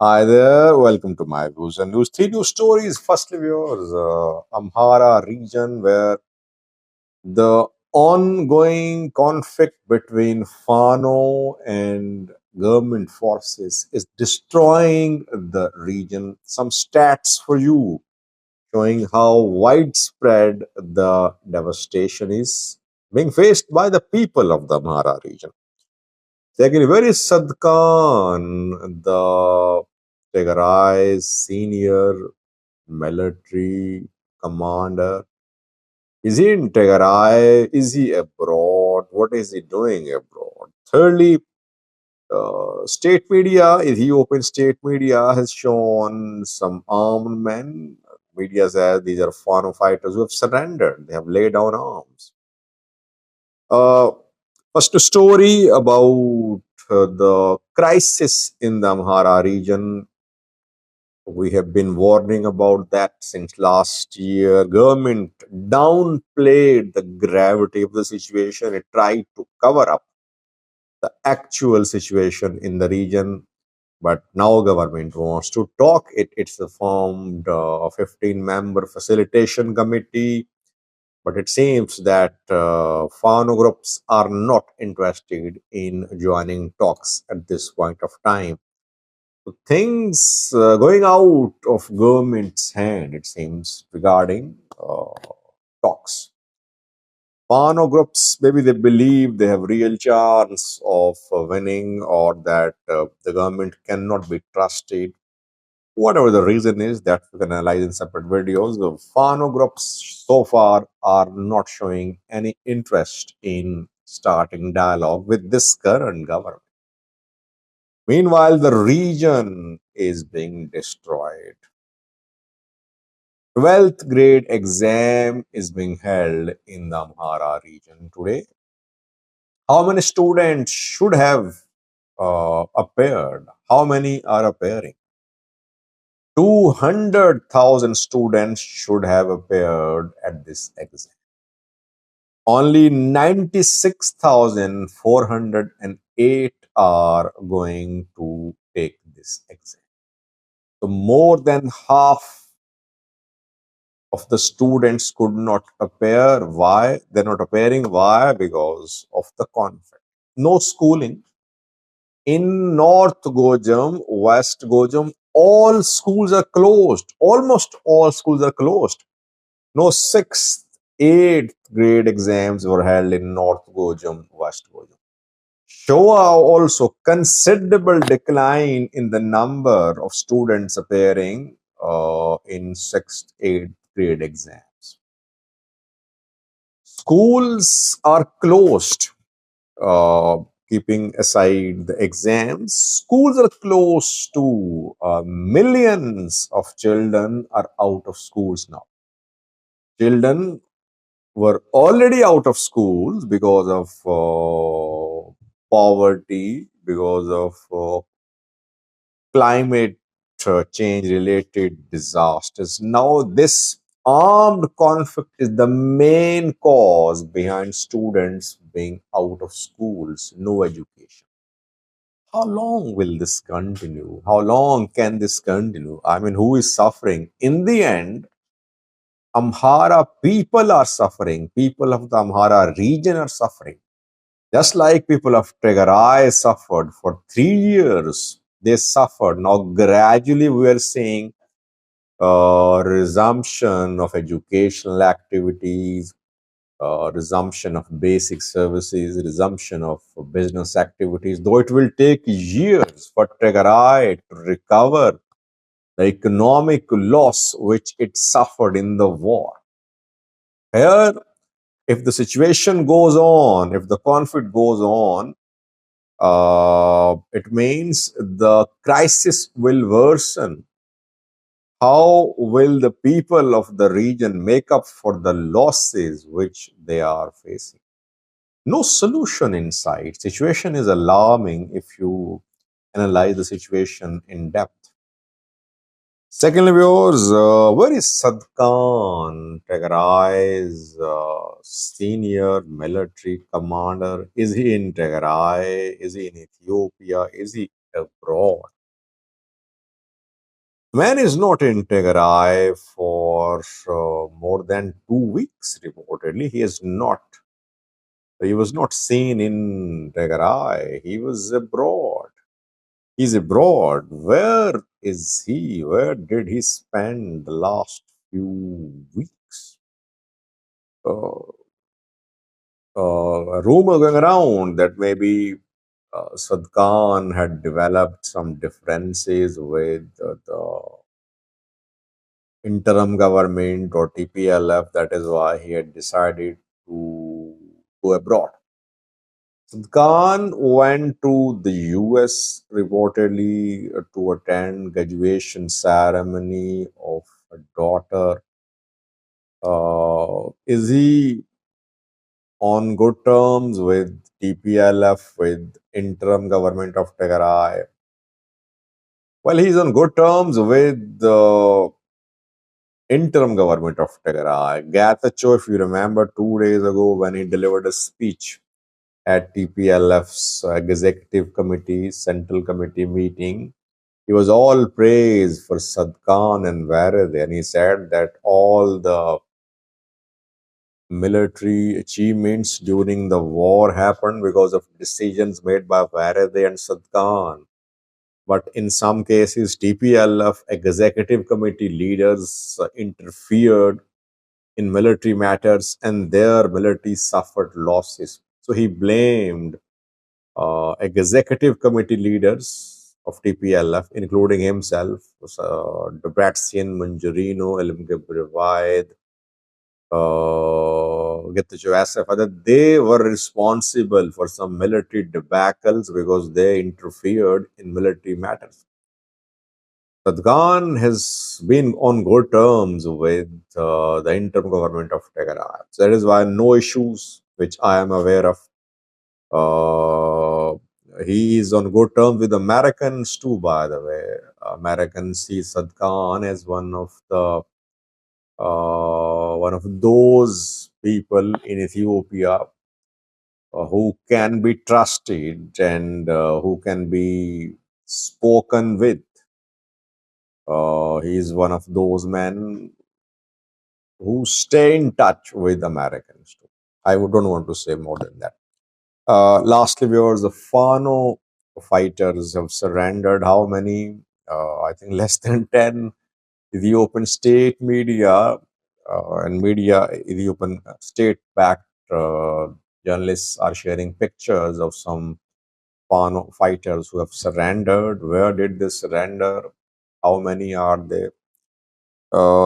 Hi there, welcome to my views and news. Three news stories. Firstly, viewers, Amhara region where the ongoing conflict between Fano and government forces is destroying the region. Some stats for you showing how widespread the devastation is being faced by the people of the Amhara region. Second, where is Tsadkan, the Tigray senior military commander? Is he in Tigray? Is he abroad? What is he doing abroad? Thirdly, state media, Ethiopian state media has shown some armed men. Media says these are Fano fighters who have surrendered. They have laid down arms. Uh, First, a story about the crisis in the Amhara region. We have been warning about that since last year. Government downplayed the gravity of the situation. It tried to cover up the actual situation in the region, but now government wants to talk. It's formed a 15-member facilitation committee, but it seems that Fano groups are not interested in joining talks at this point of time. So things going out of government's hand, it seems, regarding talks. Fano groups, maybe they believe they have real chance of winning, or that the government cannot be trusted. Whatever the reason is, that we can analyze in separate videos. The Fano groups so far are not showing any interest in starting dialogue with this current government. Meanwhile, the region is being destroyed. 12th grade exam is being held in the Amhara region today. How many students should have appeared? How many are appearing? 200,000 students should have appeared at this exam. Only 96,408 are going to take this exam. So more than half of the students could not appear. Why? They're not appearing. Why? Because of the conflict. No schooling. In North Gojam, West Gojam, all schools are closed. Almost all schools are closed. No sixth, eighth grade exams were held in North Gojam, West Gojam. Showa also considerable decline in the number of students appearing in sixth, eighth grade exams. Schools are closed. Keeping aside the exams, schools are closed to millions of children are out of schools now. Children were already out of schools because of poverty, because of climate change related disasters. Now, this armed conflict is the main cause behind students being out of schools, no education. How long will this continue? How long can this continue? I mean, who is suffering? In the end, Amhara people are suffering. People of the Amhara region are suffering. Just like people of Tigray suffered for 3 years, they suffered. Now, gradually, we are seeing resumption of educational activities, resumption of basic services, resumption of business activities, though it will take years for Tigray to recover the economic loss which it suffered in the war. Here, if the situation goes on, if the conflict goes on, it means the crisis will worsen. How will the people of the region make up for the losses which they are facing? No solution in sight. Situation is alarming if you analyze the situation in depth. Secondly, viewers, where is Sadkan, Tigray's senior military commander? Is he in Tigray? Is he in Ethiopia? Is he abroad? Man is not in Tigray for more than 2 weeks, reportedly. He was not seen in Tigray. He was abroad. He's abroad. Where is he? Where did he spend the last few weeks? Uh, a rumor going around that maybe Sadkan had developed some differences with the interim government or TPLF. That is why he had decided to go abroad. Khan went to the US reportedly to attend graduation ceremony of a daughter. Is he on good terms with TPLF, with interim government of Tigray? Well, he's on good terms with the interim government of Tigray. Getachew, if you remember, 2 days ago when he delivered a speech at TPLF's executive committee, central committee meeting, he was all praise for Sadkan and Varade, and he said that all the military achievements during the war happened because of decisions made by Varade and Sadkan. But in some cases, TPLF executive committee leaders interfered in military matters and their military suffered losses. So he blamed executive committee leaders of TPLF, including himself, Debratsion, Manjarino, Elim Gebrevide, Getachew Asif, that they were responsible for some military debacles because they interfered in military matters. Tsadkan has been on good terms with the interim government of Tigray. So that is why no issues which I am aware of. Uh, he is on good terms with Americans too, by the way. Americans see Sadkan as one of those people in Ethiopia who can be trusted and who can be spoken with. He is one of those men who stay in touch with Americans too. I don't want to say more than that. Lastly, viewers, the Fano fighters have surrendered. How many? I think less than 10. Ethiopian state media and media, Ethiopian state-backed journalists are sharing pictures of some Fano fighters who have surrendered. Where did they surrender? How many are they?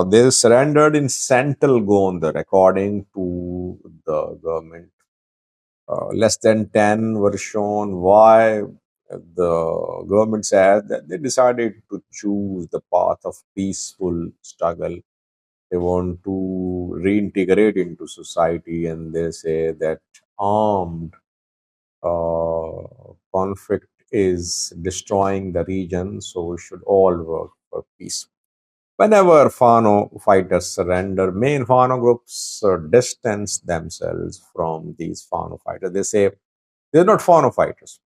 They surrendered in Central Gondar, according to the government. Less than 10 were shown. Why? The government said that they decided to choose the path of peaceful struggle. They want to reintegrate into society, and they say that armed conflict is destroying the region, so we should all work for peace. Whenever Fano fighters surrender, main Fano groups distance themselves from these Fano fighters. They say they're not Fano fighters.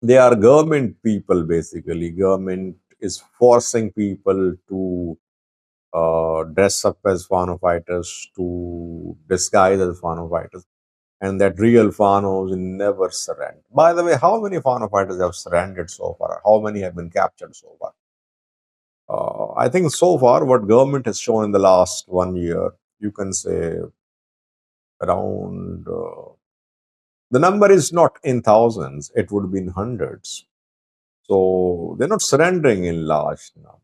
They are government people, basically. Government is forcing people to dress up as Fano fighters, to disguise as Fano fighters, and that real Fanos never surrender. By the way, how many Fano fighters have surrendered so far? How many have been captured so far? I think so far, what government has shown in the last 1 year, you can say around. The number is not in thousands; it would be in hundreds. So they're not surrendering in large numbers.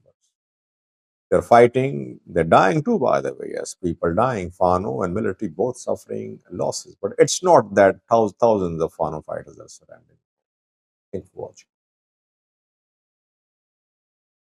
They're fighting. They're dying too, by the way. Yes, people dying. Fano and military both suffering losses. But it's not that thousands of Fano fighters are surrendering. Thanks for watching.